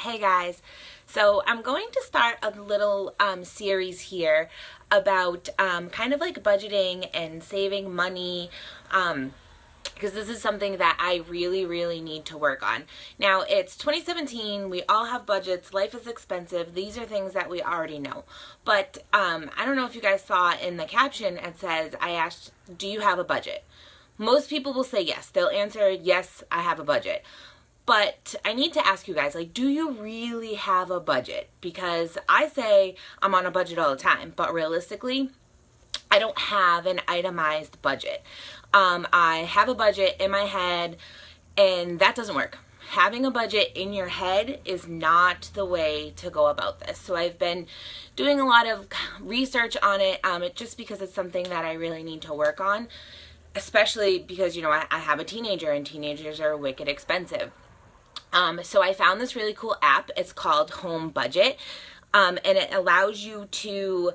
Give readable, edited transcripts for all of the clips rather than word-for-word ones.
Hey guys, so I'm going to start a little series here about kind of like budgeting and saving money, because this is something that I really need to work on. Now it's 2017, we all have budgets, life is expensive, these are things that we already know. But I don't know if you guys saw in the caption, it says, I asked, do you have a budget? Most people will say yes, they'll answer, yes, I have a budget. But I need to ask you guys, like, do you really have a budget? Because I say I'm on a budget all the time, but realistically, I don't have an itemized budget. I have a budget in my head, and that doesn't work. Having a budget in your head is not the way to go about this. So I've been doing a lot of research on it, just because it's something that I really need to work on, especially because, you know, I have a teenager, and teenagers are wicked expensive. So I found this really cool app. It's called Home Budget, and it allows you to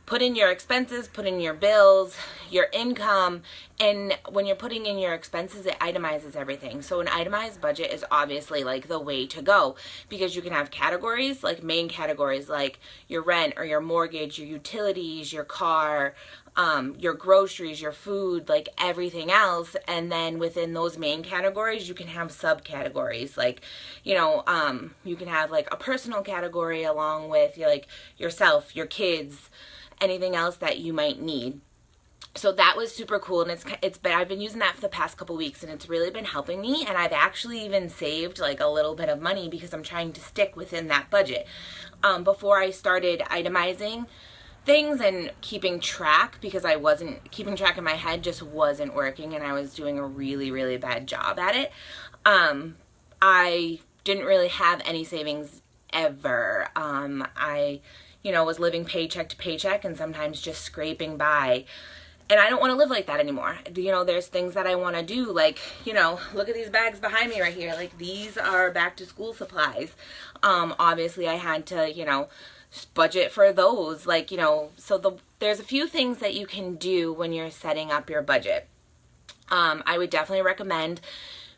put in your expenses, put in your bills, your income, and when you're putting in your expenses, it itemizes everything. So an itemized budget is obviously like the way to go, because you can have categories, like main categories, like your rent or your mortgage, your utilities, your car, your groceries, your food, like everything else. And then within those main categories, you can have subcategories, like, you know, you can have like a personal category along with like yourself, your kids, anything else that you might need. So that was super cool, and I've been using that for the past couple weeks, and it's really been helping me. And I've actually even saved like a little bit of money because I'm trying to stick within that budget. Before I started itemizing things and keeping track, because I wasn't keeping track in my head, just wasn't working, and I was doing a really bad job at it. I didn't really have any savings ever. I, you know, was living paycheck to paycheck and sometimes just scraping by. And I don't want to live like that anymore. You know, there's things that I want to do, like, you know, look at these bags behind me right here. Like, these are back to school supplies. Obviously I had to, you know, budget for those, like, you know, so there's a few things that you can do when you're setting up your budget. I would definitely recommend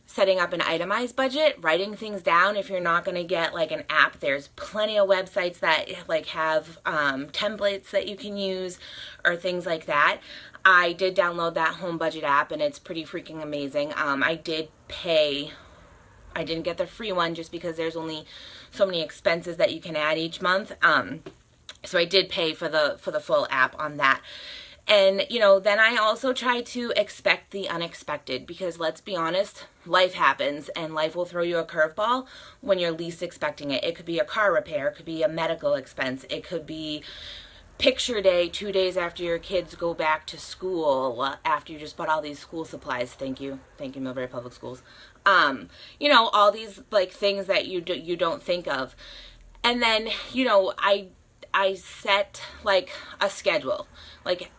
setting up an itemized budget, writing things down. If you're not going to get like an app, there's plenty of websites that like have templates that you can use or things like that. I did download that Home Budget app, and it's pretty freaking amazing. I did pay. I didn't get the free one just because there's only so many expenses that you can add each month. So I did pay for the full app on that. And, you know, then I also try to expect the unexpected, because let's be honest, life happens, and life will throw you a curveball when you're least expecting it. It could be a car repair, it could be a medical expense, it could be picture day 2 days after your kids go back to school, after you just bought all these school supplies. Thank you Millbrae Public Schools. You know, all these like things that you don't think of. And then, you know, I set like a schedule, like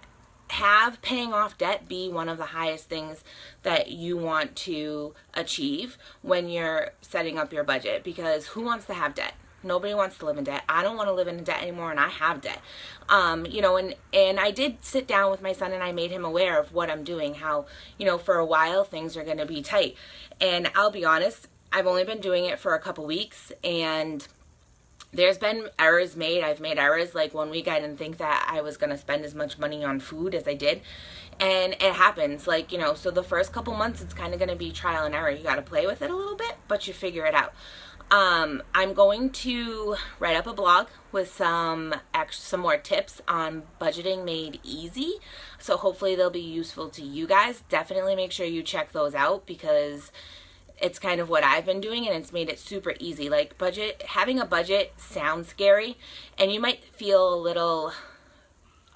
have paying off debt be one of the highest things that you want to achieve when you're setting up your budget, because who wants to have debt? Nobody wants to live in debt. I don't want to live in debt anymore, and I have debt. You know, and I did sit down with my son, and I made him aware of what I'm doing, how, you know, for a while things are going to be tight. And I'll be honest, I've only been doing it for a couple weeks, and there's been errors made. I've made errors. Like 1 week I didn't think that I was going to spend as much money on food as I did. And it happens. Like, you know, so the first couple months it's kind of going to be trial and error. You got to play with it a little bit, but you figure it out. I'm going to write up a blog with some more tips on budgeting made easy. So hopefully they'll be useful to you guys. Definitely make sure you check those out, because it's kind of what I've been doing, and it's made it super easy. Like, having a budget sounds scary, and you might feel a little,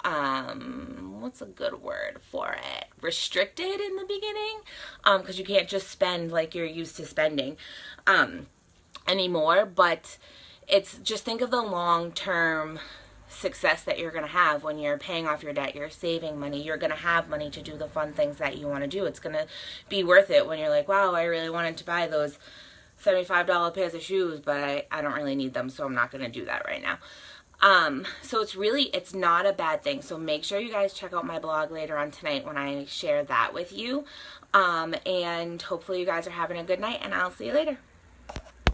what's a good word for it? Restricted in the beginning, because you can't just spend like you're used to spending, anymore. But it's just, think of the long-term success that you're going to have when you're paying off your debt, you're saving money, you're going to have money to do the fun things that you want to do. It's going to be worth it when you're like, wow, I really wanted to buy those $75 pairs of shoes, but I don't really need them, so I'm not going to do that right now. So it's not a bad thing. So make sure you guys check out my blog later on tonight when I share that with you. And hopefully you guys are having a good night, and I'll see you later.